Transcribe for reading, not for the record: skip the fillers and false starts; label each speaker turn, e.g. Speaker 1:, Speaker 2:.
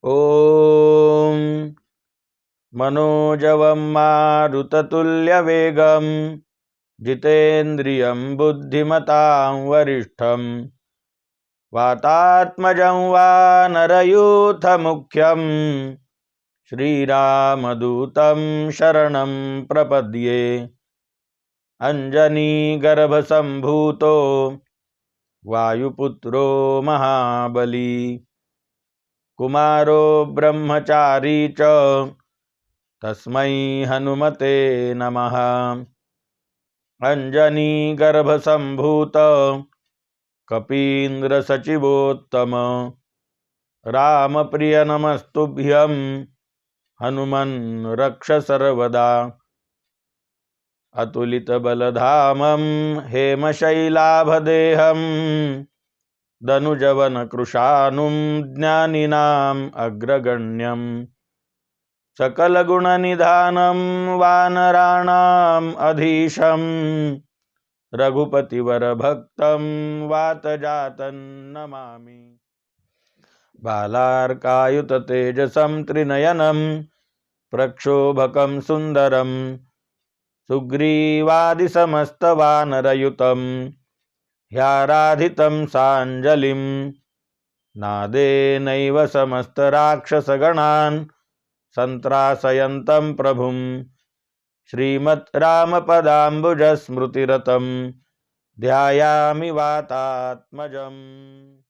Speaker 1: ॐ मनोजवं मारुततुल्यवेगं जितेन्द्रियं बुद्धिमतां वरिष्ठं वातात्मजं वानरयूथमुख्यं श्रीरामदूतं शरणं प्रपद्ये। अञ्जनीगर्भसम्भूतो वायुपुत्रो महाबली कुमारो ब्रह्मचारी च तस्मै हनुमते नमः। अञ्जनीगर्भसम्भूत कपीन्द्रसचिवोत्तम रामप्रिय नमस्तुभ्यं हनुमन् रक्ष सर्वदा। अतुलितबलधामं हेमशैलाभदेहं दनुजवनकृशानुं ज्ञानिनाम् अग्रगण्यं सकलगुणनिधानं वानराणाम् अधीशं रघुपतिवरभक्तं वातजातं नमामि। बालार्कायुततेजसं त्रिनयनं प्रक्षोभकं सुन्दरं सुग्रीवादिसमस्तवानरयुतं ह्याराधितं साञ्जलिं नादेनैव समस्तराक्षसगणान् सन्त्रासयन्तं प्रभुं श्रीमद्रामपदाम्बुजस्मृतिरतं ध्यायामि वातात्मजम्।